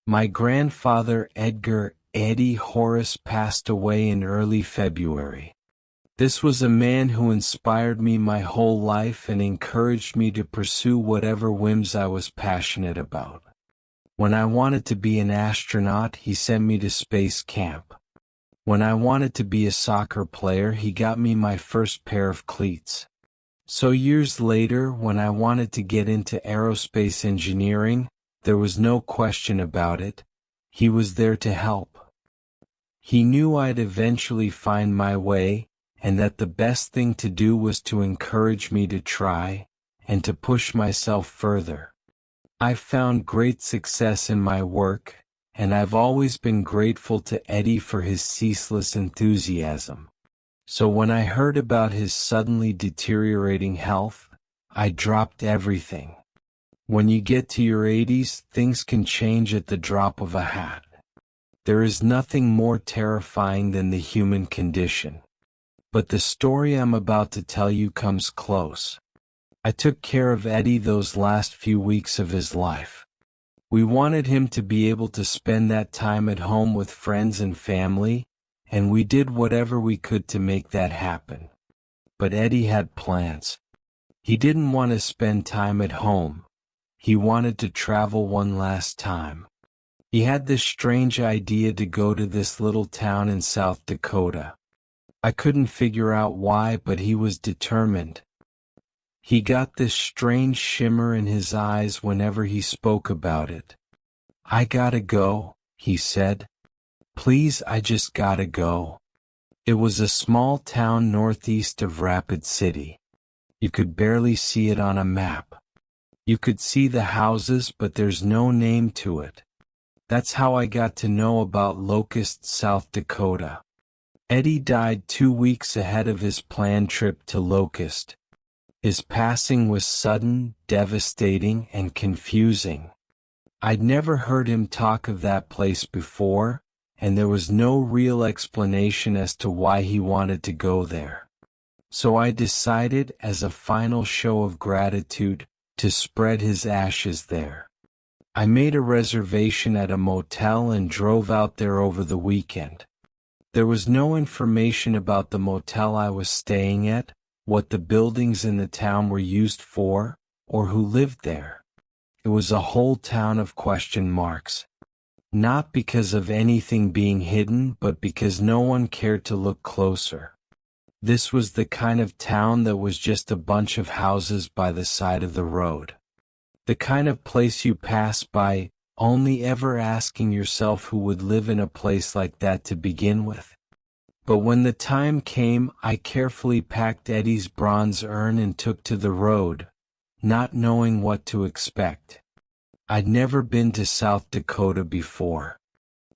My grandfather Edgar Eddie Horace passed away in early February. This was a man who inspired me my whole life and encouraged me to pursue whatever whims I was passionate about. When I wanted to be an astronaut, he sent me to space camp. When I wanted to be a soccer player, he got me my first pair of cleats. So years later, when I wanted to get into aerospace engineering, there was no question about it. He was there to help. He knew I'd eventually find my way, and that the best thing to do was to encourage me to try, and to push myself further. I've found great success in my work, and I've always been grateful to Eddie for his ceaseless enthusiasm. So when I heard about his suddenly deteriorating health, I dropped everything. When you get to your 80s, things can change at the drop of a hat. There is nothing more terrifying than the human condition. But the story I'm about to tell you comes close. I took care of Eddie those last few weeks of his life. We wanted him to be able to spend that time at home with friends and family, and we did whatever we could to make that happen. But Eddie had plans. He didn't want to spend time at home. He wanted to travel one last time. He had this strange idea to go to this little town in South Dakota. I couldn't figure out why, but he was determined. He got this strange shimmer in his eyes whenever he spoke about it. "I gotta go," he said. "Please, I just gotta go." It was a small town northeast of Rapid City. You could barely see it on a map. You could see the houses, but there's no name to it. That's how I got to know about Locust, South Dakota. Eddie died 2 weeks ahead of his planned trip to Locust. His passing was sudden, devastating, and confusing. I'd never heard him talk of that place before, and there was no real explanation as to why he wanted to go there. So I decided, as a final show of gratitude, to spread his ashes there. I made a reservation at a motel and drove out there over the weekend. There was no information about the motel I was staying at, what the buildings in the town were used for, or who lived there. It was a whole town of question marks. Not because of anything being hidden, but because no one cared to look closer. This was the kind of town that was just a bunch of houses by the side of the road. The kind of place you pass by, only ever asking yourself who would live in a place like that to begin with. But when the time came, I carefully packed Eddie's bronze urn and took to the road, not knowing what to expect. I'd never been to South Dakota before.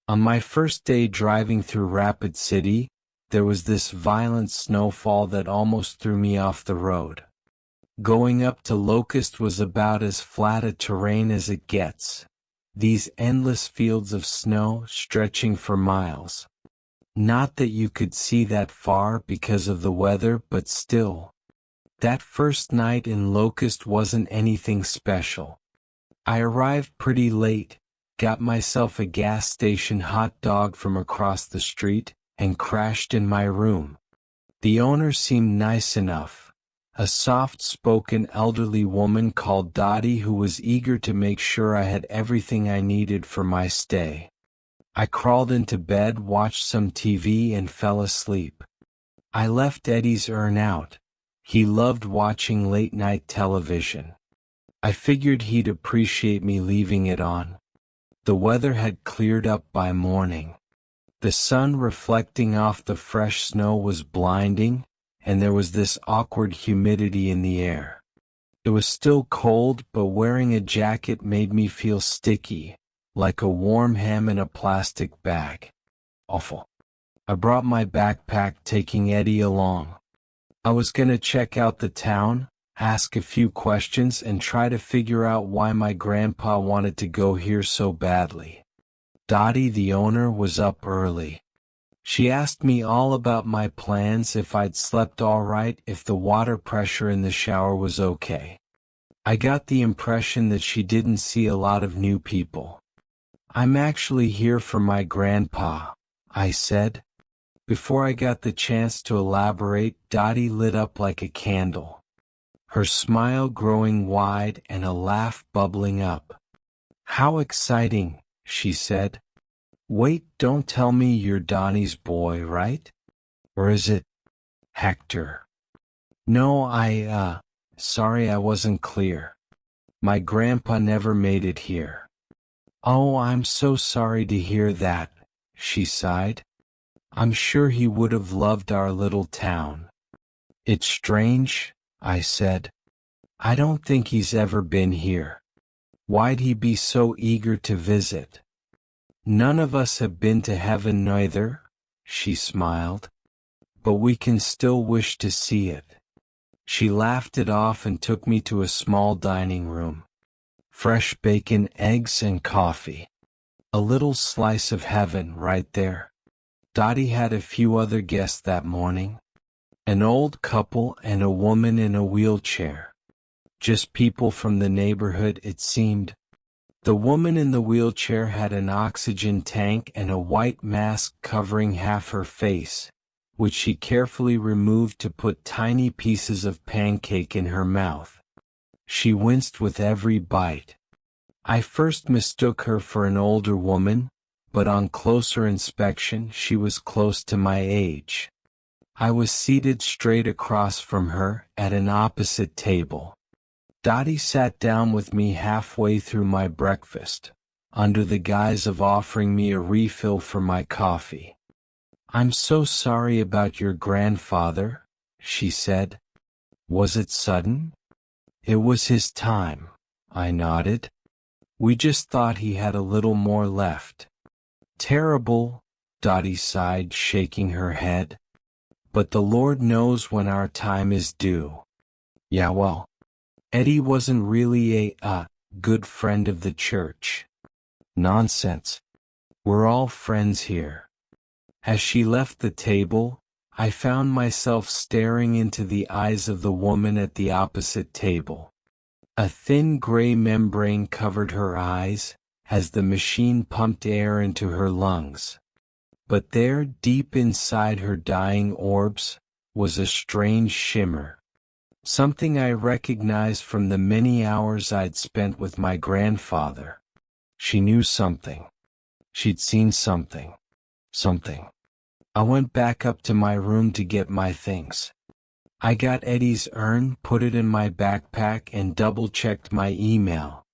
On my first day driving through Rapid City, there was this violent snowfall that almost threw me off the road. Going up to Locust was about as flat a terrain as it gets. These endless fields of snow stretching for miles. Not that you could see that far because of the weather, but still. That first night in Locust wasn't anything special. I arrived pretty late, got myself a gas station hot dog from across the street, and crashed in my room. The owner seemed nice enough. A soft-spoken elderly woman called Dottie who was eager to make sure I had everything I needed for my stay. I crawled into bed, watched some TV, and fell asleep. I left Eddie's urn out. He loved watching late-night television. I figured he'd appreciate me leaving it on. The weather had cleared up by morning. The sun reflecting off the fresh snow was blinding, and there was this awkward humidity in the air. It was still cold, but wearing a jacket made me feel sticky, like a warm ham in a plastic bag. Awful. I brought my backpack, taking Eddie along. I was gonna check out the town, ask a few questions, and try to figure out why my grandpa wanted to go here so badly. Dottie, the owner, was up early. She asked me all about my plans, if I'd slept all right, if the water pressure in the shower was okay. I got the impression that she didn't see a lot of new people. I'm actually here for my grandpa, I said. Before I got the chance to elaborate, Dottie lit up like a candle, her smile growing wide and a laugh bubbling up. How exciting, she said. Wait, don't tell me you're Donnie's boy, right? Or is it Hector? No, sorry I wasn't clear. My grandpa never made it here. Oh, I'm so sorry to hear that, she sighed. I'm sure he would have loved our little town. It's strange, I said. I don't think he's ever been here. Why'd he be so eager to visit? None of us have been to heaven neither, she smiled. But we can still wish to see it. She laughed it off and took me to a small dining room. Fresh bacon, eggs, and coffee. A little slice of heaven right there. Dottie had a few other guests that morning. An old couple and a woman in a wheelchair. Just people from the neighborhood, it seemed. The woman in the wheelchair had an oxygen tank and a white mask covering half her face, which she carefully removed to put tiny pieces of pancake in her mouth. She winced with every bite. I first mistook her for an older woman, but on closer inspection she was close to my age. I was seated straight across from her at an opposite table. Dottie sat down with me halfway through my breakfast, under the guise of offering me a refill for my coffee. I'm so sorry about your grandfather, she said. Was it sudden? It was his time, I nodded. We just thought he had a little more left. Terrible, Dottie sighed, shaking her head. But the Lord knows when our time is due. Yeah, well, Eddie wasn't really a good friend of the church. Nonsense. We're all friends here. As she left the table, I found myself staring into the eyes of the woman at the opposite table. A thin gray membrane covered her eyes, as the machine pumped air into her lungs. But there, deep inside her dying orbs, was a strange shimmer. Something I recognized from the many hours I'd spent with my grandfather. She knew something. She'd seen something. Something. I went back up to my room to get my things. I got Eddie's urn, put it in my backpack, and double-checked my email.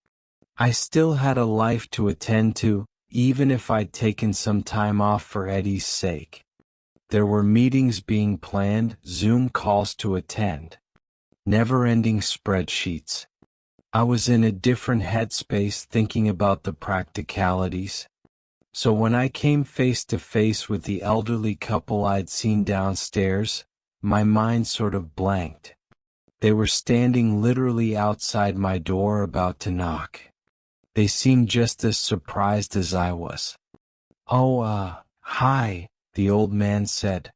I still had a life to attend to, even if I'd taken some time off for Eddie's sake. There were meetings being planned, Zoom calls to attend. Never-ending spreadsheets. I was in a different headspace thinking about the practicalities. So when I came face to face with the elderly couple I'd seen downstairs, my mind sort of blanked. They were standing literally outside my door about to knock. They seemed just as surprised as I was. Oh, hi, the old man said.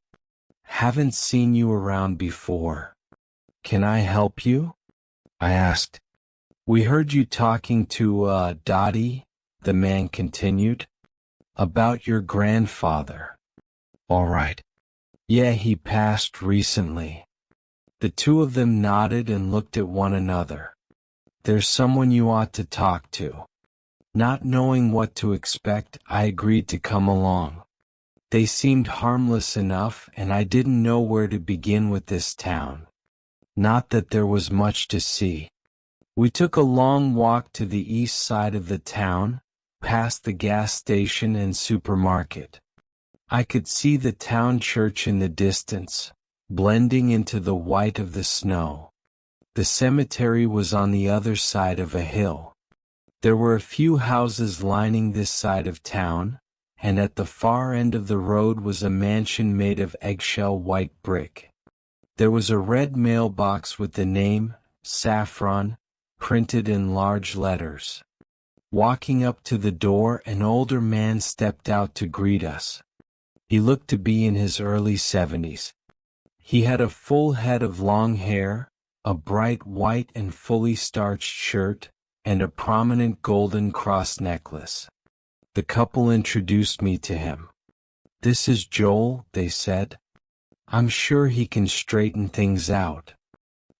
Haven't seen you around before. Can I help you? I asked. We heard you talking to, Dottie, the man continued. About your grandfather. All right. Yeah, he passed recently. The two of them nodded and looked at one another. There's someone you ought to talk to. Not knowing what to expect, I agreed to come along. They seemed harmless enough, and I didn't know where to begin with this town. Not that there was much to see. We took a long walk to the east side of the town, past the gas station and supermarket. I could see the town church in the distance, blending into the white of the snow. The cemetery was on the other side of a hill. There were a few houses lining this side of town, and at the far end of the road was a mansion made of eggshell white brick. There was a red mailbox with the name, Saffron, printed in large letters. Walking up to the door, an older man stepped out to greet us. He looked to be in his early 70s. He had a full head of long hair, a bright white and fully starched shirt, and a prominent golden cross necklace. The couple introduced me to him. "This is Joel," they said. "I'm sure he can straighten things out."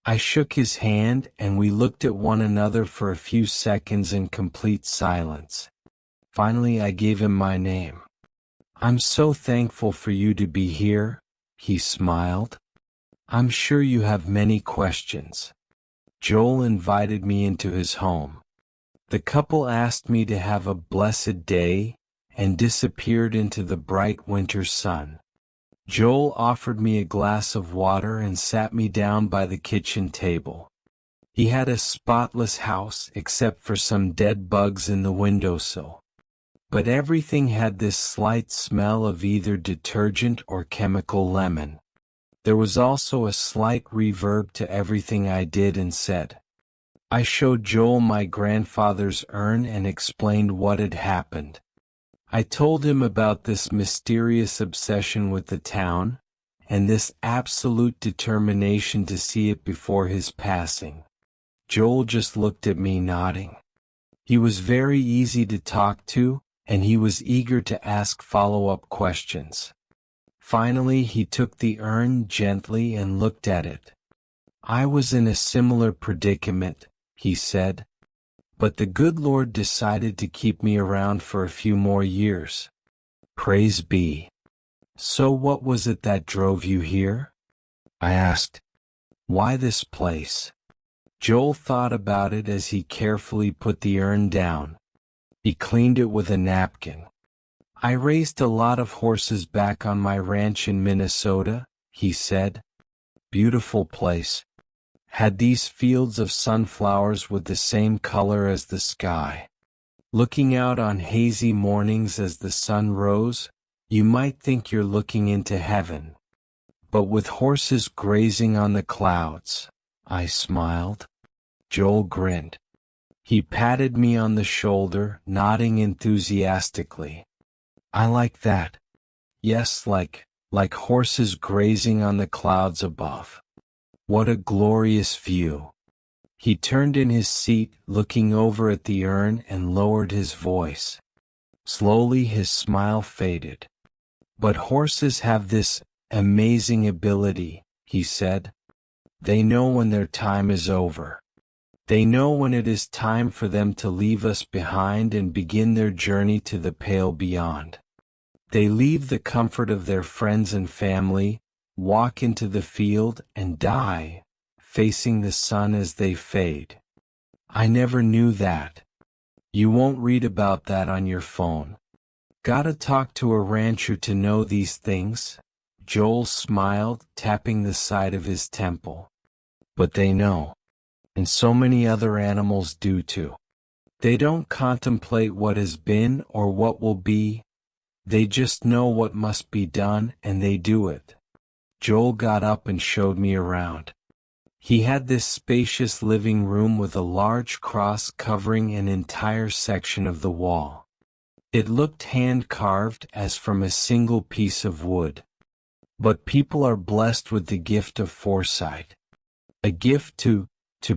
I shook his hand and we looked at one another for a few seconds in complete silence. Finally, I gave him my name. "I'm so thankful for you to be here," he smiled. "I'm sure you have many questions." Joel invited me into his home. The couple asked me to have a blessed day and disappeared into the bright winter sun. Joel offered me a glass of water and sat me down by the kitchen table. He had a spotless house except for some dead bugs in the windowsill. But everything had this slight smell of either detergent or chemical lemon. There was also a slight reverb to everything I did and said. I showed Joel my grandfather's urn and explained what had happened. I told him about this mysterious obsession with the town, and this absolute determination to see it before his passing. Joel just looked at me nodding. He was very easy to talk to, and he was eager to ask follow-up questions. Finally, he took the urn gently and looked at it. "I was in a similar predicament," he said. "But the good Lord decided to keep me around for a few more years. Praise be." "So what was it that drove you here?" I asked. "Why this place?" Joel thought about it as he carefully put the urn down. He cleaned it with a napkin. "I raised a lot of horses back on my ranch in Minnesota," he said. "Beautiful place. Had these fields of sunflowers with the same color as the sky. Looking out on hazy mornings as the sun rose, you might think you're looking into heaven. But with horses grazing on the clouds," I smiled. Joel grinned. He patted me on the shoulder, nodding enthusiastically. "I like that. Yes, like horses grazing on the clouds above. What a glorious view." He turned in his seat, looking over at the urn, and lowered his voice. Slowly his smile faded. "But horses have this amazing ability," he said. "They know when their time is over. They know when it is time for them to leave us behind and begin their journey to the pale beyond. They leave the comfort of their friends and family, walk into the field, and die, facing the sun as they fade. I never knew that. You won't read about that on your phone. Gotta talk to a rancher to know these things." Joel smiled, tapping the side of his temple. "But they know. And so many other animals do too. They don't contemplate what has been or what will be. They just know what must be done and they do it." Joel got up and showed me around. He had this spacious living room with a large cross covering an entire section of the wall. It looked hand-carved as from a single piece of wood. But people are blessed with the gift of foresight. A gift to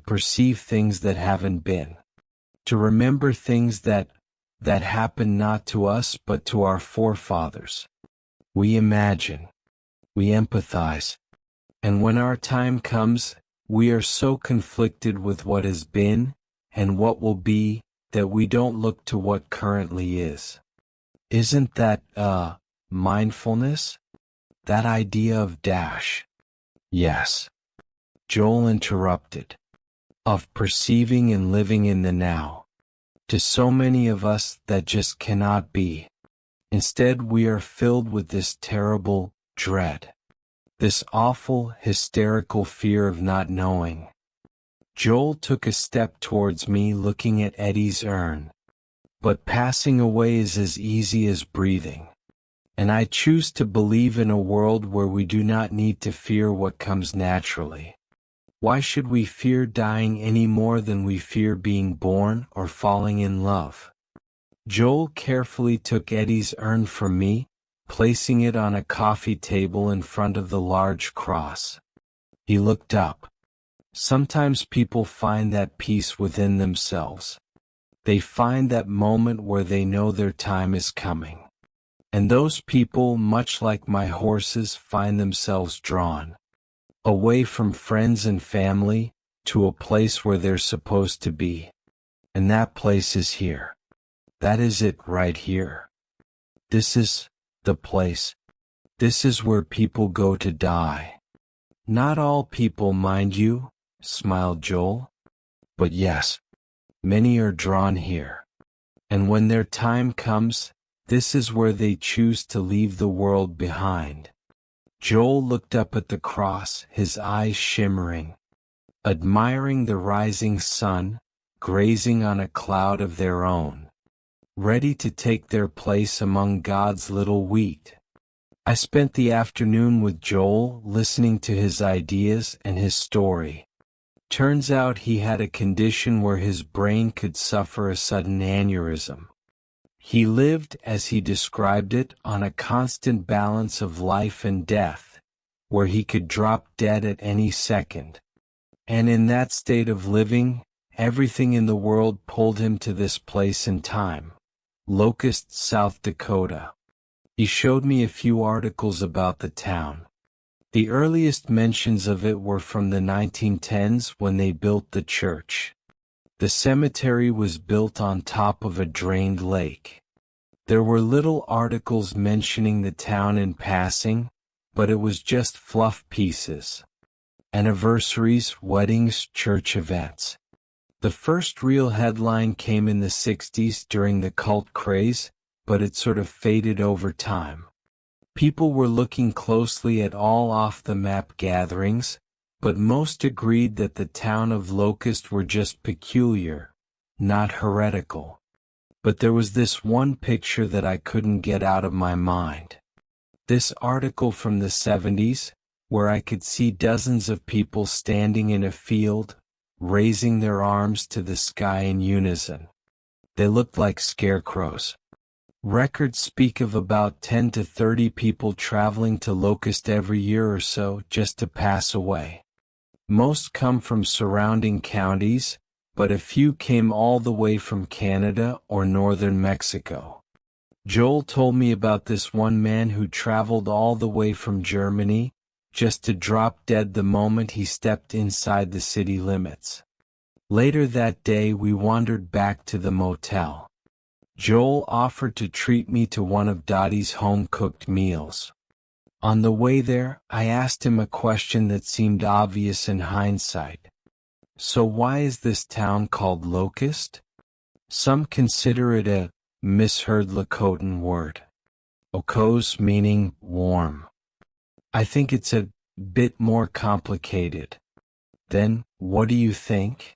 perceive things that haven't been. To remember things that happened not to us but to our forefathers. We imagine. We empathize. And when our time comes, we are so conflicted with what has been and what will be that we don't look to what currently is. Isn't that, mindfulness? That idea of dash. Yes. Joel interrupted. Of perceiving and living in the now. To so many of us that just cannot be. Instead, we are filled with this terrible dread. This awful, hysterical fear of not knowing. Joel took a step towards me, looking at Eddie's urn. But passing away is as easy as breathing. And I choose to believe in a world where we do not need to fear what comes naturally. Why should we fear dying any more than we fear being born or falling in love? Joel carefully took Eddie's urn from me, placing it on a coffee table in front of the large cross. He looked up. Sometimes people find that peace within themselves. They find that moment where they know their time is coming. And those people, much like my horses, find themselves drawn away from friends and family to a place where they're supposed to be. And that place is here. That is it right here. This is the place. This is where people go to die. Not all people, mind you, smiled Joel. But yes, many are drawn here. And when their time comes, this is where they choose to leave the world behind. Joel looked up at the cross, his eyes shimmering, admiring the rising sun, grazing on a cloud of their own, ready to take their place among God's little wheat. I spent the afternoon with Joel, listening to his ideas and his story. Turns out he had a condition where his brain could suffer a sudden aneurysm. He lived, as he described it, on a constant balance of life and death, where he could drop dead at any second. And in that state of living, everything in the world pulled him to this place and time, Locust, South Dakota. He showed me a few articles about the town. The earliest mentions of it were from the 1910s when they built the church. The cemetery was built on top of a drained lake. There were little articles mentioning the town in passing, but it was just fluff pieces. Anniversaries, weddings, church events. The first real headline came in the 60s during the cult craze, but it sort of faded over time. People were looking closely at all off-the-map gatherings, but most agreed that the town of Locust were just peculiar, not heretical. But there was this one picture that I couldn't get out of my mind. This article from the 70s, where I could see dozens of people standing in a field, raising their arms to the sky in unison. They looked like scarecrows. Records speak of about 10 to 30 people traveling to Locust every year or so just to pass away. Most come from surrounding counties, but a few came all the way from Canada or northern Mexico. Joel told me about this one man who traveled all the way from Germany, just to drop dead the moment he stepped inside the city limits. Later that day we wandered back to the motel. Joel offered to treat me to one of Dottie's home-cooked meals. On the way there, I asked him a question that seemed obvious in hindsight. So why is this town called Locust? Some consider it a misheard Lakota word. Okos meaning warm. I think it's a bit more complicated. Then, what do you think?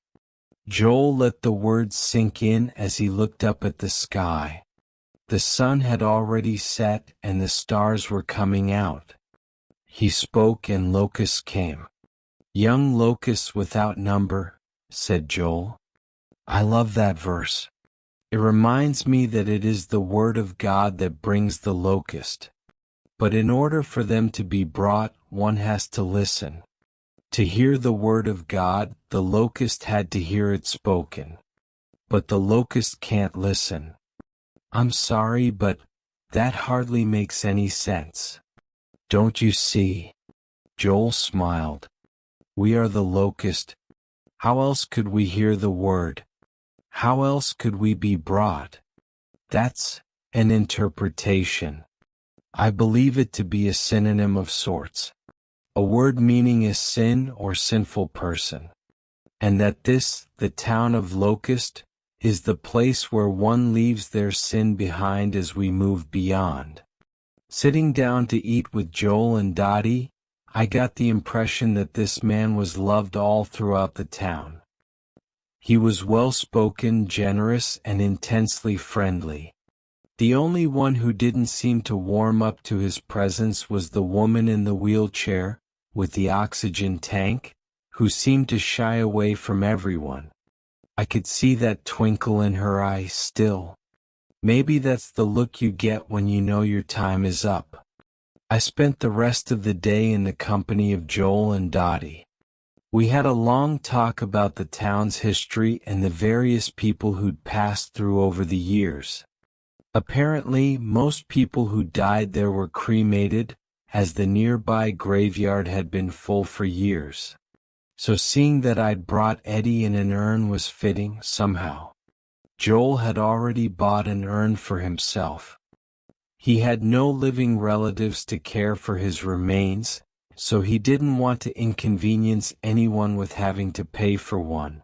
Joel let the words sink in as he looked up at the sky. The sun had already set and the stars were coming out. He spoke and locusts came. Young locusts without number, said Joel. I love that verse. It reminds me that it is the word of God that brings the locust. But in order for them to be brought, one has to listen. To hear the word of God, the locust had to hear it spoken. But the locust can't listen. I'm sorry, but that hardly makes any sense. Don't you see? Joel smiled. We are the locust. How else could we hear the word? How else could we be brought? That's an interpretation. I believe it to be a synonym of sorts. A word meaning a sin or sinful person. And that this, the town of Locust, is the place where one leaves their sin behind as we move beyond. Sitting down to eat with Joel and Dottie, I got the impression that this man was loved all throughout the town. He was well-spoken, generous, and intensely friendly. The only one who didn't seem to warm up to his presence was the woman in the wheelchair, with the oxygen tank, who seemed to shy away from everyone. I could see that twinkle in her eye still. Maybe that's the look you get when you know your time is up. I spent the rest of the day in the company of Joel and Dottie. We had a long talk about the town's history and the various people who'd passed through over the years. Apparently, most people who died there were cremated, as the nearby graveyard had been full for years. So seeing that I'd brought Eddie in an urn was fitting, somehow. Joel had already bought an urn for himself. He had no living relatives to care for his remains, so he didn't want to inconvenience anyone with having to pay for one.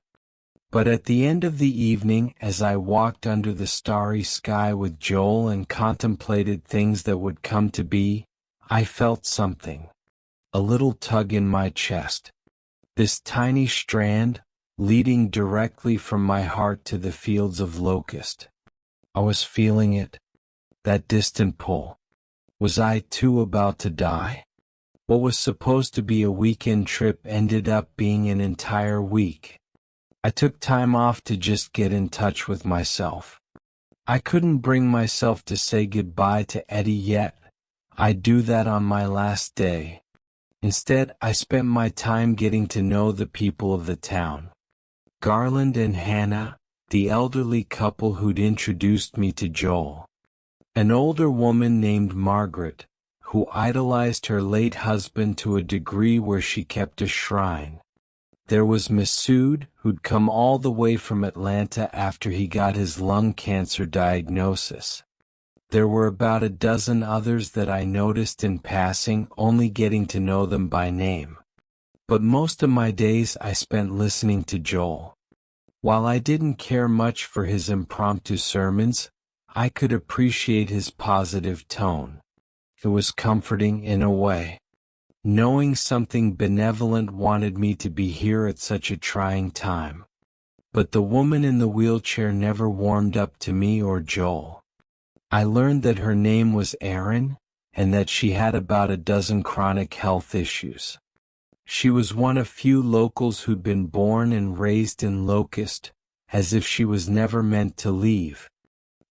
But at the end of the evening, as I walked under the starry sky with Joel and contemplated things that would come to be, I felt something. A little tug in my chest. This tiny strand, leading directly from my heart to the fields of locust. I was feeling it. That distant pull. Was I too about to die? What was supposed to be a weekend trip ended up being an entire week. I took time off to just get in touch with myself. I couldn't bring myself to say goodbye to Eddie yet. I'd do that on my last day. Instead, I spent my time getting to know the people of the town. Garland and Hannah, the elderly couple who'd introduced me to Joel. An older woman named Margaret, who idolized her late husband to a degree where she kept a shrine. There was Masood, who'd come all the way from Atlanta after he got his lung cancer diagnosis. There were about a dozen others that I noticed in passing, only getting to know them by name. But most of my days I spent listening to Joel. While I didn't care much for his impromptu sermons, I could appreciate his positive tone. It was comforting in a way. Knowing something benevolent wanted me to be here at such a trying time. But the woman in the wheelchair never warmed up to me or Joel. I learned that her name was Erin, and that she had about a dozen chronic health issues. She was one of few locals who'd been born and raised in Locust, as if she was never meant to leave.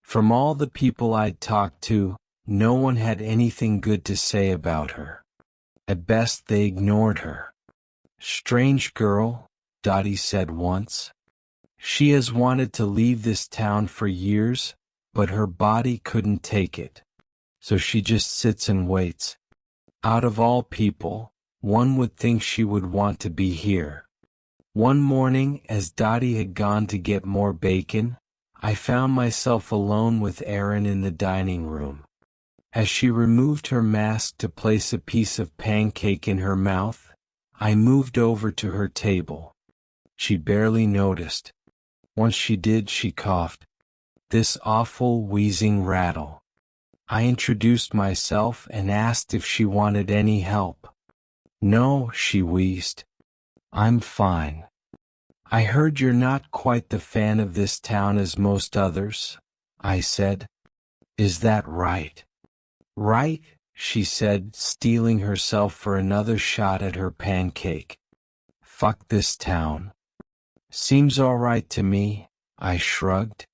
From all the people I'd talked to, no one had anything good to say about her. At best they ignored her. "Strange girl," Dottie said once. "She has wanted to leave this town for years, but her body couldn't take it. So she just sits and waits. Out of all people, one would think she would want to be here." One morning, as Dottie had gone to get more bacon, I found myself alone with Erin in the dining room. As she removed her mask to place a piece of pancake in her mouth, I moved over to her table. She barely noticed. Once she did, she coughed. This awful wheezing rattle. I introduced myself and asked if she wanted any help. "No," she wheezed. "I'm fine." "I heard you're not quite the fan of this town as most others," I said. "Is that right?" "Right," she said, steeling herself for another shot at her pancake. "Fuck this town." "Seems all right to me," I shrugged.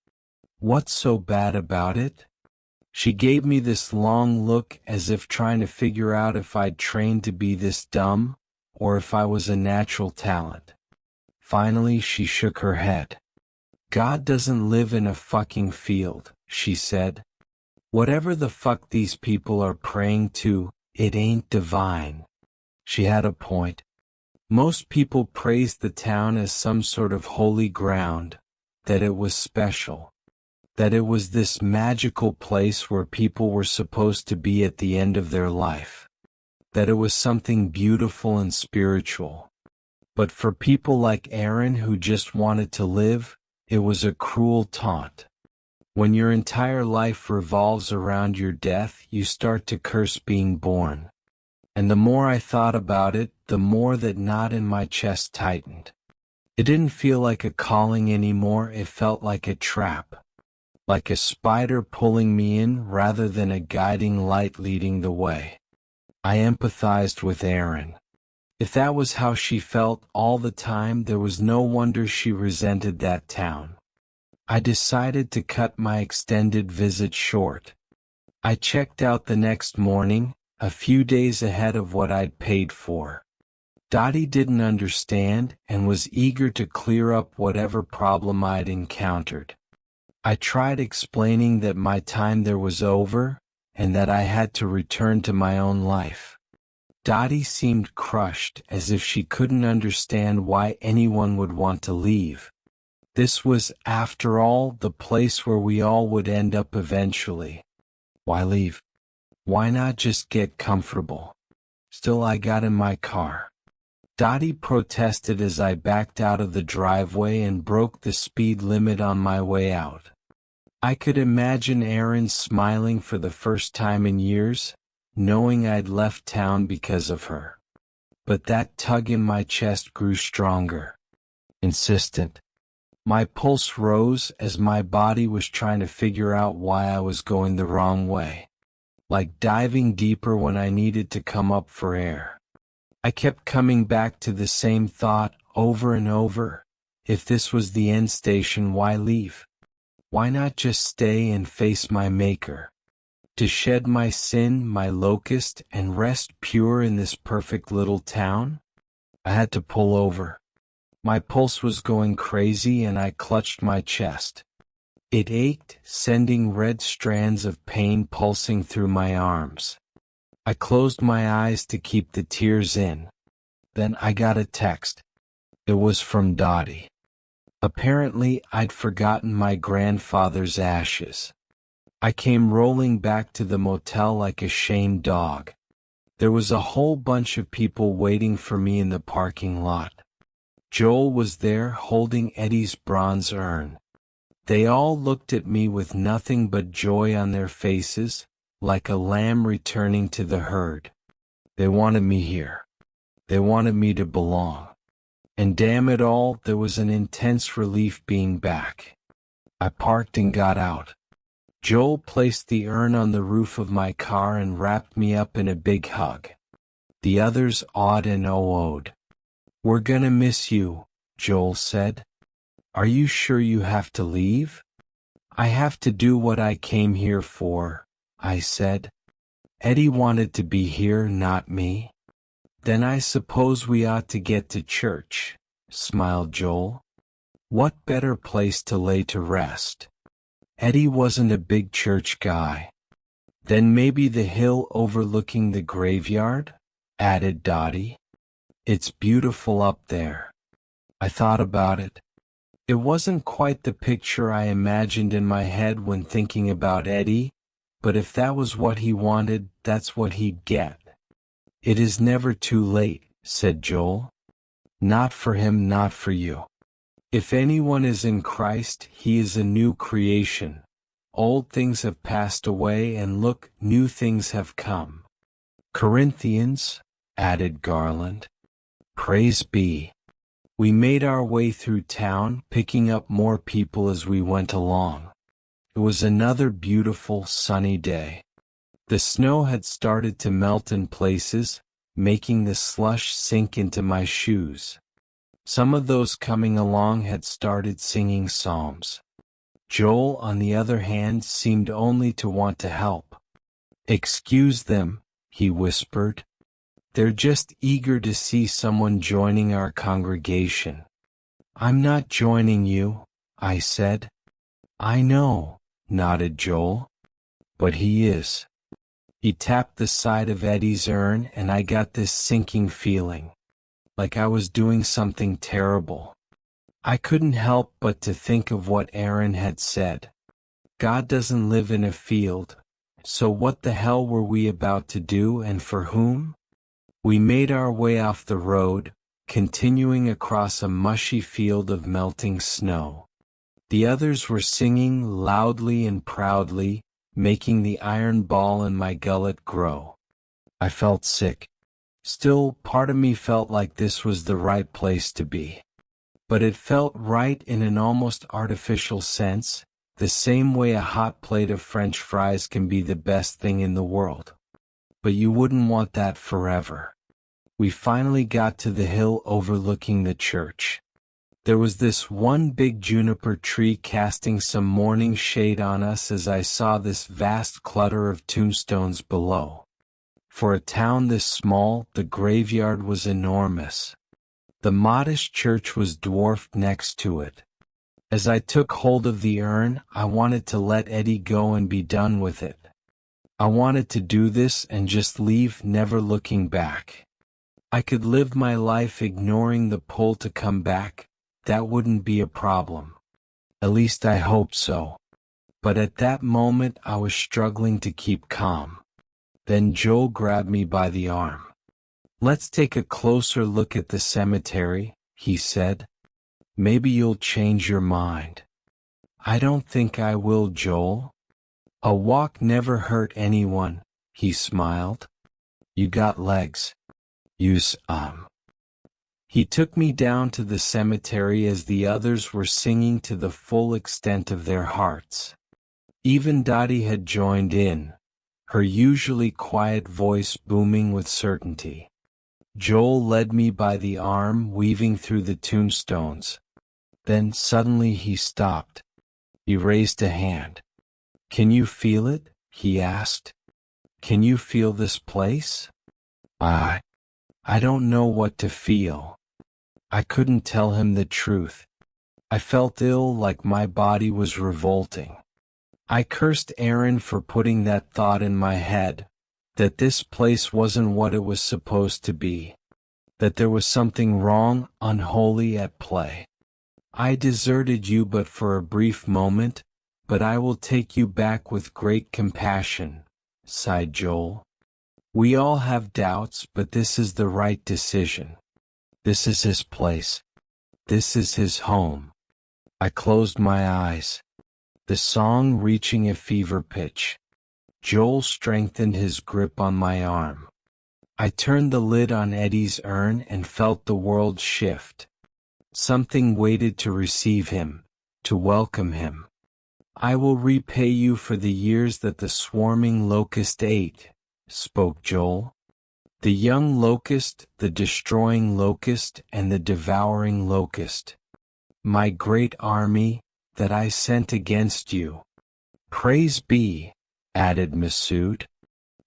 "What's so bad about it?" She gave me this long look as if trying to figure out if I'd trained to be this dumb, or if I was a natural talent. Finally she shook her head. "God doesn't live in a fucking field," she said. "Whatever the fuck these people are praying to, it ain't divine." She had a point. Most people praised the town as some sort of holy ground, that it was special. That it was this magical place where people were supposed to be at the end of their life. That it was something beautiful and spiritual. But for people like Erin who just wanted to live, it was a cruel taunt. When your entire life revolves around your death, you start to curse being born. And the more I thought about it, the more that knot in my chest tightened. It didn't feel like a calling anymore, it felt like a trap. Like a spider pulling me in rather than a guiding light leading the way. I empathized with Erin. If that was how she felt all the time, there was no wonder she resented that town. I decided to cut my extended visit short. I checked out the next morning, a few days ahead of what I'd paid for. Dottie didn't understand and was eager to clear up whatever problem I'd encountered. I tried explaining that my time there was over, and that I had to return to my own life. Dottie seemed crushed, as if she couldn't understand why anyone would want to leave. This was, after all, the place where we all would end up eventually. Why leave? Why not just get comfortable? Still, I got in my car. Dottie protested as I backed out of the driveway and broke the speed limit on my way out. I could imagine Erin smiling for the first time in years, knowing I'd left town because of her. But that tug in my chest grew stronger, insistent. My pulse rose as my body was trying to figure out why I was going the wrong way, like diving deeper when I needed to come up for air. I kept coming back to the same thought over and over. If this was the end station, why leave? Why not just stay and face my Maker? To shed my sin, my locust, and rest pure in this perfect little town? I had to pull over. My pulse was going crazy and I clutched my chest. It ached, sending red strands of pain pulsing through my arms. I closed my eyes to keep the tears in. Then I got a text. It was from Dottie. Apparently, I'd forgotten my grandfather's ashes. I came rolling back to the motel like a shamed dog. There was a whole bunch of people waiting for me in the parking lot. Joel was there holding Eddie's bronze urn. They all looked at me with nothing but joy on their faces, like a lamb returning to the herd. They wanted me here. They wanted me to belong. And damn it all, there was an intense relief being back. I parked and got out. Joel placed the urn on the roof of my car and wrapped me up in a big hug. The others awed and oh-oh'd. "We're gonna miss you," Joel said. "Are you sure you have to leave?" "I have to do what I came here for," I said. "Eddie wanted to be here, not me." "Then I suppose we ought to get to church," smiled Joel. "What better place to lay to rest?" Eddie wasn't a big church guy. "Then maybe the hill overlooking the graveyard?" added Dottie. "It's beautiful up there." I thought about it. It wasn't quite the picture I imagined in my head when thinking about Eddie, but if that was what he wanted, that's what he'd get. "It is never too late," said Joel. "Not for him, not for you. If anyone is in Christ, he is a new creation. Old things have passed away and look, new things have come." "Corinthians," added Garland. Praise be. We made our way through town, picking up more people as we went along. It was another beautiful, sunny day. The snow had started to melt in places, making the slush sink into my shoes. Some of those coming along had started singing psalms. Joel, on the other hand, seemed only to want to help. "Excuse them," he whispered. "They're just eager to see someone joining our congregation." "I'm not joining you," I said. "I know," nodded Joel. "But he is." He tapped the side of Eddie's urn and I got this sinking feeling, like I was doing something terrible. I couldn't help but to think of what Erin had said. God doesn't live in a field, so what the hell were we about to do and for whom? We made our way off the road, continuing across a mushy field of melting snow. The others were singing loudly and proudly, making the iron ball in my gullet grow. I felt sick. Still, part of me felt like this was the right place to be. But it felt right in an almost artificial sense, the same way a hot plate of French fries can be the best thing in the world. But you wouldn't want that forever. We finally got to the hill overlooking the church. There was this one big juniper tree casting some morning shade on us as I saw this vast clutter of tombstones below. For a town this small, the graveyard was enormous. The modest church was dwarfed next to it. As I took hold of the urn, I wanted to let Eddie go and be done with it. I wanted to do this and just leave, never looking back. I could live my life ignoring the pull to come back. That wouldn't be a problem. At least I hoped so. But at that moment I was struggling to keep calm. Then Joel grabbed me by the arm. "Let's take a closer look at the cemetery," he said. "Maybe you'll change your mind." "I don't think I will, Joel. A walk never hurt anyone," he smiled. "You got legs. Use 'em." He took me down to the cemetery as the others were singing to the full extent of their hearts. Even Dottie had joined in, her usually quiet voice booming with certainty. Joel led me by the arm, weaving through the tombstones. Then suddenly he stopped. He raised a hand. "Can you feel it?" he asked. "Can you feel this place?" I don't know what to feel." I couldn't tell him the truth. I felt ill, like my body was revolting. I cursed Aaron for putting that thought in my head, that this place wasn't what it was supposed to be, that there was something wrong, unholy at play. "I deserted you but for a brief moment, but I will take you back with great compassion," sighed Joel. "We all have doubts, but this is the right decision. This is his place. This is his home." I closed my eyes, the song reaching a fever pitch. Joel strengthened his grip on my arm. I turned the lid on Eddie's urn and felt the world shift. Something waited to receive him, to welcome him. "I will repay you for the years that the swarming locust ate," spoke Joel. "The young locust, the destroying locust, and the devouring locust. My great army, that I sent against you." "Praise be," added Masood.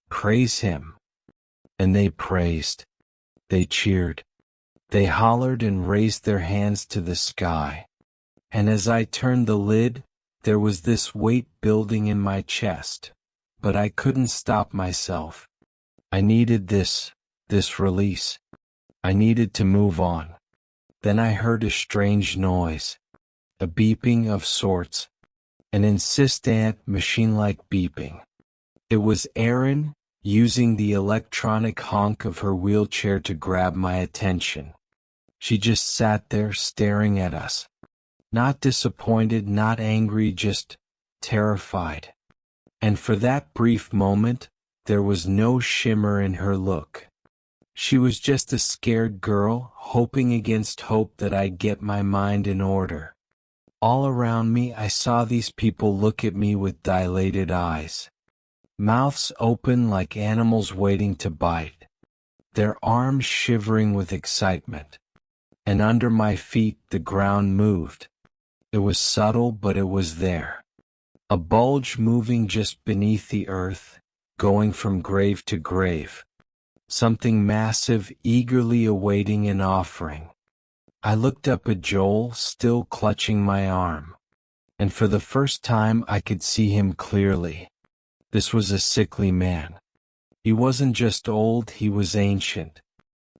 "Praise him." And they praised. They cheered. They hollered and raised their hands to the sky. And as I turned the lid, there was this weight building in my chest. But I couldn't stop myself. I needed this release. I needed to move on. Then I heard a strange noise. A beeping of sorts. An insistent, machine-like beeping. It was Erin, using the electronic honk of her wheelchair to grab my attention. She just sat there staring at us. Not disappointed, not angry, just terrified. And for that brief moment, there was no shimmer in her look. She was just a scared girl, hoping against hope that I'd get my mind in order. All around me I saw these people look at me with dilated eyes. Mouths open like animals waiting to bite. Their arms shivering with excitement. And under my feet the ground moved. It was subtle, but it was there. A bulge moving just beneath the earth, going from grave to grave. Something massive, eagerly awaiting an offering. I looked up at Joel, still clutching my arm. And for the first time I could see him clearly. This was a sickly man. He wasn't just old, he was ancient.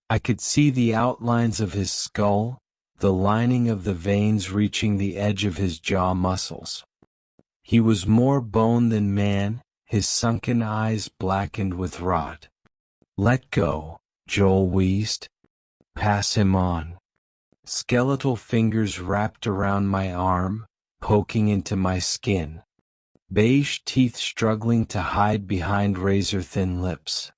I could see the outlines of his skull, the lining of the veins reaching the edge of his jaw muscles. He was more bone than man, his sunken eyes blackened with rot. "Let go," Joel wheezed. "Pass him on." Skeletal fingers wrapped around my arm, poking into my skin. Beige teeth struggling to hide behind razor-thin lips.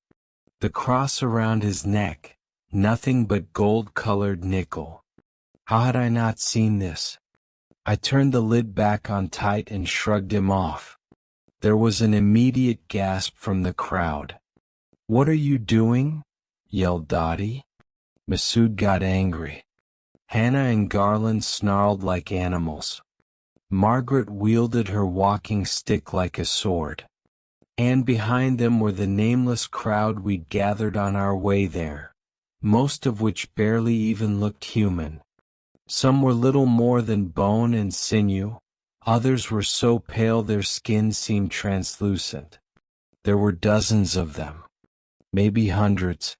The cross around his neck, nothing but gold-colored nickel. How had I not seen this? I turned the lid back on tight and shrugged him off. There was an immediate gasp from the crowd. "What are you doing?" yelled Dottie. Masood got angry. Hannah and Garland snarled like animals. Margaret wielded her walking stick like a sword. and behind them were the nameless crowd we'd gathered on our way there, most of which barely even looked human. Some were little more than bone and sinew, others were so pale their skin seemed translucent. There were dozens of them. Maybe hundreds.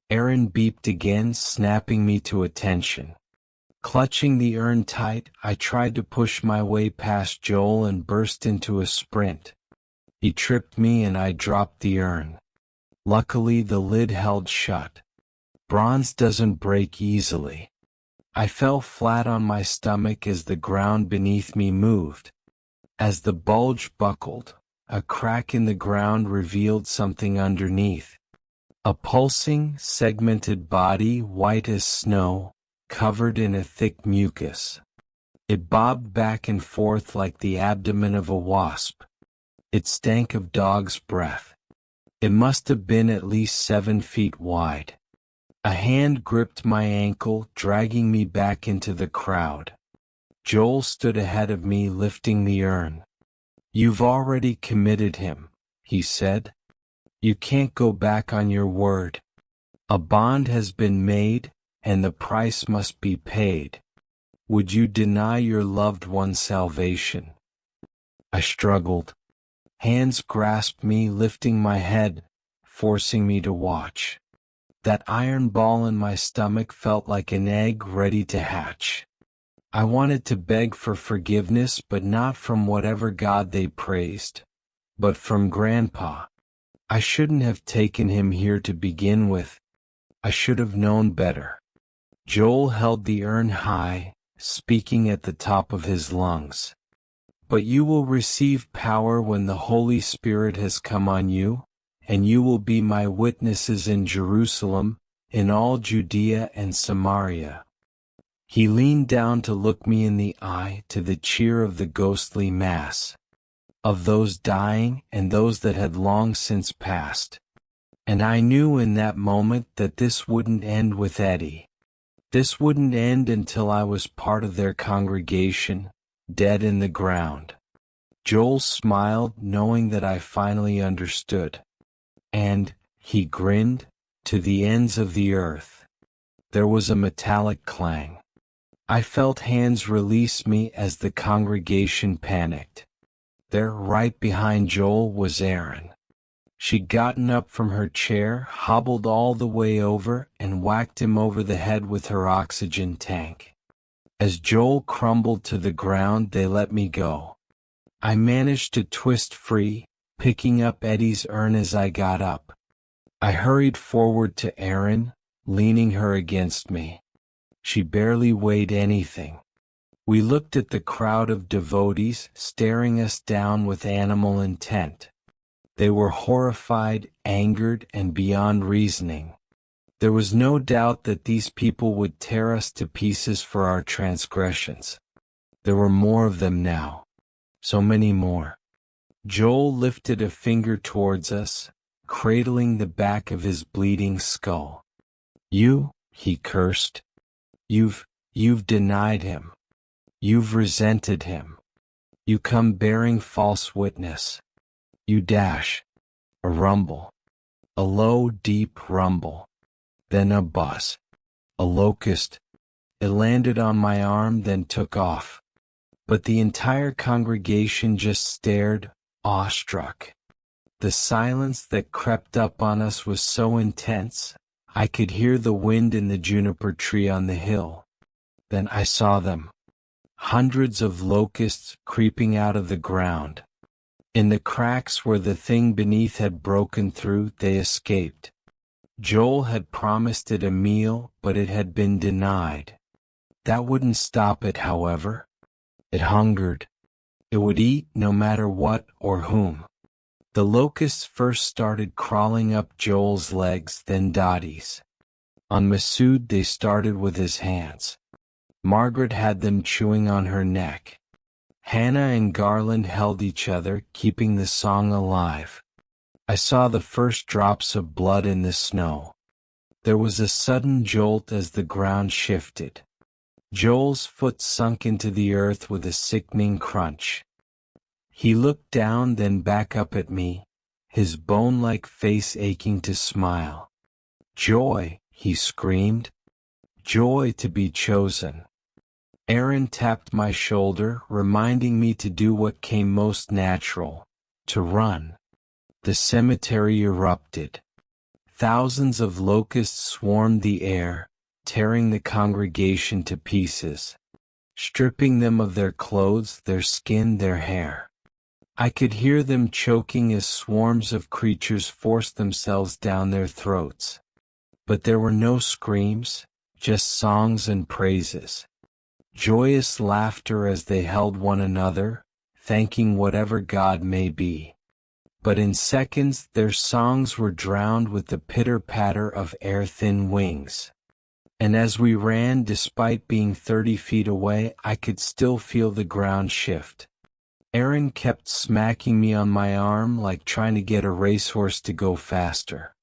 Aaron beeped again, snapping me to attention. Clutching the urn tight, I tried to push my way past Joel and burst into a sprint. He tripped me and I dropped the urn. Luckily the lid held shut. Bronze doesn't break easily. I fell flat on my stomach as the ground beneath me moved. As the bulge buckled, a crack in the ground revealed something underneath. A pulsing, segmented body white as snow, covered in a thick mucus. It bobbed back and forth like the abdomen of a wasp. It stank of dog's breath. It must have been at least 7 feet wide. A hand gripped my ankle, dragging me back into the crowd. Joel stood ahead of me, lifting the urn. "You've already committed him," he said. "You can't go back on your word. A bond has been made, and the price must be paid. Would you deny your loved one salvation?" I struggled. Hands grasped me, lifting my head, forcing me to watch. That iron ball in my stomach felt like an egg ready to hatch. I wanted to beg for forgiveness, but not from whatever God they praised, but from Grandpa. I shouldn't have taken him here to begin with. I should have known better. Joel held the urn high, speaking at the top of his lungs. "But you will receive power when the Holy Spirit has come on you, and you will be my witnesses in Jerusalem, in all Judea and Samaria." He leaned down to look me in the eye, to the cheer of the ghostly mass, of those dying and those that had long since passed. And I knew in that moment that this wouldn't end with Eddie. This wouldn't end until I was part of their congregation, dead in the ground. Joel smiled, knowing that I finally understood. And, he grinned, to the ends of the earth. There was a metallic clang. I felt hands release me as the congregation panicked. There, right behind Joel, was Erin. She'd gotten up from her chair, hobbled all the way over, and whacked him over the head with her oxygen tank. As Joel crumbled to the ground, they let me go. I managed to twist free, picking up Eddie's urn as I got up. I hurried forward to Erin, leaning her against me. She barely weighed anything. We looked at the crowd of devotees staring us down with animal intent. They were horrified, angered, and beyond reasoning. There was no doubt that these people would tear us to pieces for our transgressions. There were more of them now. So many more. Joel lifted a finger towards us, cradling the back of his bleeding skull. "You," he cursed. You've denied him. You've resented him. You come bearing false witness. You dash." A rumble. A low, deep rumble. Then a buzz. A locust. It landed on my arm, then took off. But the entire congregation just stared, awestruck. The silence that crept up on us was so intense, I could hear the wind in the juniper tree on the hill. Then I saw them. Hundreds of locusts creeping out of the ground. In the cracks where the thing beneath had broken through, they escaped. Joel had promised it a meal, but it had been denied. That wouldn't stop it, however. It hungered. It would eat no matter what or whom. The locusts first started crawling up Joel's legs, then Dottie's. On Masood they started with his hands. Margaret had them chewing on her neck. Hannah and Garland held each other, keeping the song alive. I saw the first drops of blood in the snow. There was a sudden jolt as the ground shifted. Joel's foot sunk into the earth with a sickening crunch. He looked down, then back up at me, his bone-like face aching to smile. "Joy," he screamed. "Joy to be chosen." Aaron tapped my shoulder, reminding me to do what came most natural, to run. The cemetery erupted. Thousands of locusts swarmed the air, tearing the congregation to pieces, stripping them of their clothes, their skin, their hair. I could hear them choking as swarms of creatures forced themselves down their throats. But there were no screams, just songs and praises. Joyous laughter as they held one another, thanking whatever God may be. But in seconds their songs were drowned with the pitter-patter of air-thin wings. And as we ran, despite being 30 feet away, I could still feel the ground shift. Aaron kept smacking me on my arm like trying to get a racehorse to go faster.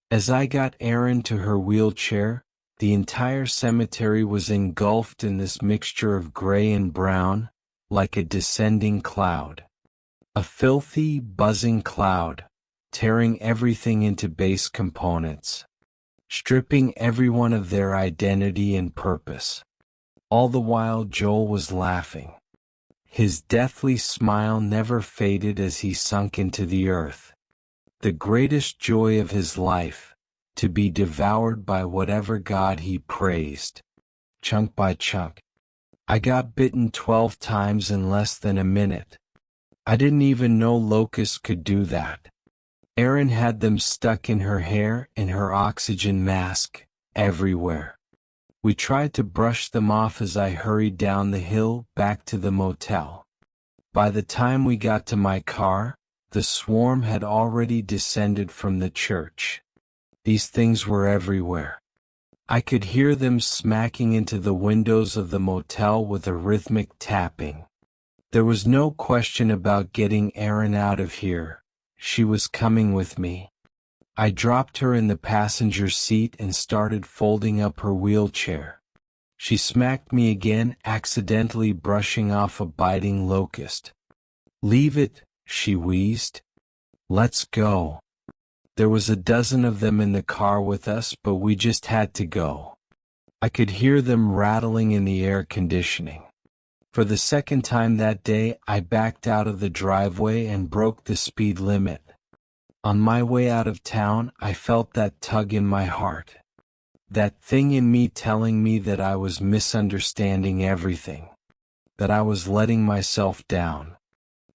As I got Aaron to her wheelchair, the entire cemetery was engulfed in this mixture of gray and brown, like a descending cloud. A filthy, buzzing cloud, tearing everything into base components, stripping everyone of their identity and purpose. All the while Joel was laughing. His deathly smile never faded as he sunk into the earth. The greatest joy of his life, to be devoured by whatever God he praised. Chunk by chunk. I got bitten 12 times in less than a minute. I didn't even know locusts could do that. Erin had them stuck in her hair, in her oxygen mask, everywhere. We tried to brush them off as I hurried down the hill back to the motel. By the time we got to my car, the swarm had already descended from the church. These things were everywhere. I could hear them smacking into the windows of the motel with a rhythmic tapping. There was no question about getting Erin out of here. She was coming with me. I dropped her in the passenger seat and started folding up her wheelchair. She smacked me again, accidentally brushing off a biting locust. "Leave it," she wheezed. "Let's go." There was a dozen of them in the car with us, but we just had to go. I could hear them rattling in the air conditioning. For the second time that day, I backed out of the driveway and broke the speed limit. On my way out of town, I felt that tug in my heart. That thing in me telling me that I was misunderstanding everything. That I was letting myself down.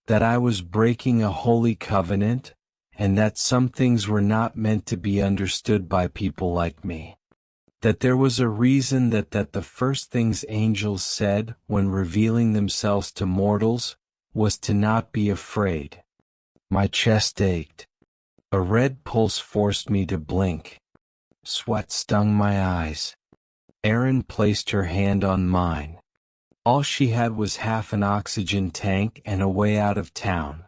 That I was breaking a holy covenant, and that some things were not meant to be understood by people like me. That there was a reason that the first things angels said when revealing themselves to mortals was to not be afraid. My chest ached. A red pulse forced me to blink. Sweat stung my eyes. Erin placed her hand on mine. All she had was half an oxygen tank and a way out of town.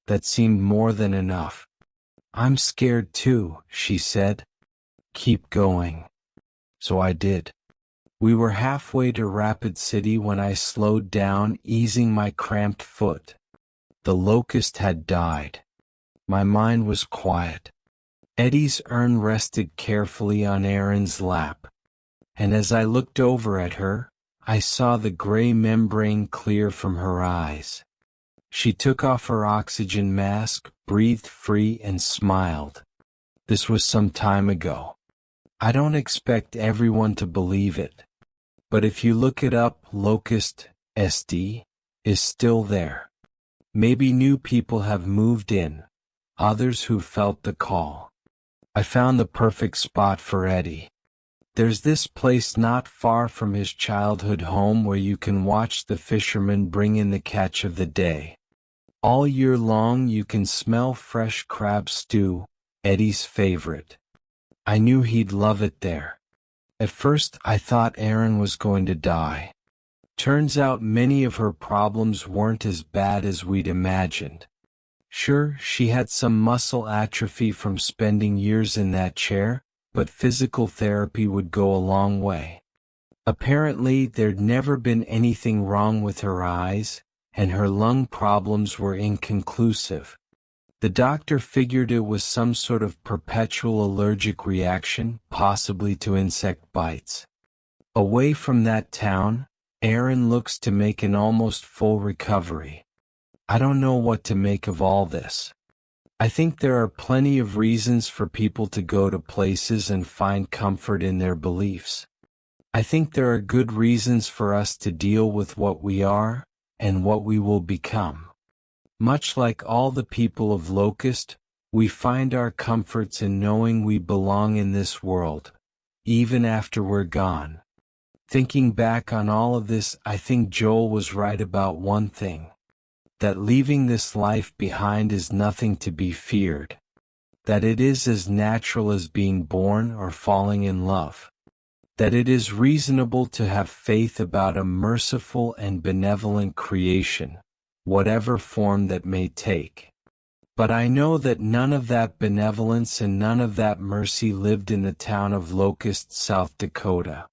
That seemed more than enough. "I'm scared too," she said. "Keep going." So I did. We were halfway to Rapid City when I slowed down, easing my cramped foot. The locust had died. My mind was quiet. Eddie's urn rested carefully on Erin's lap. And as I looked over at her, I saw the gray membrane clear from her eyes. She took off her oxygen mask, breathed free, and smiled. This was some time ago. I don't expect everyone to believe it. But if you look it up, Locust SD is still there. Maybe new people have moved in, others who felt the call. I found the perfect spot for Eddie. There's this place not far from his childhood home where you can watch the fishermen bring in the catch of the day. All year long you can smell fresh crab stew, Eddie's favorite. I knew he'd love it there. At first I thought Erin was going to die. Turns out many of her problems weren't as bad as we'd imagined. Sure, she had some muscle atrophy from spending years in that chair, but physical therapy would go a long way. Apparently, there'd never been anything wrong with her eyes, and her lung problems were inconclusive. The doctor figured it was some sort of perpetual allergic reaction, possibly to insect bites. Away from that town, Aaron looks to make an almost full recovery. I don't know what to make of all this. I think there are plenty of reasons for people to go to places and find comfort in their beliefs. I think there are good reasons for us to deal with what we are, and what we will become. Much like all the people of Locust, we find our comforts in knowing we belong in this world, even after we're gone. Thinking back on all of this, I think Joel was right about one thing. That leaving this life behind is nothing to be feared. That it is as natural as being born or falling in love. That it is reasonable to have faith about a merciful and benevolent creation, whatever form that may take. But I know that none of that benevolence and none of that mercy lived in the town of Locust, South Dakota.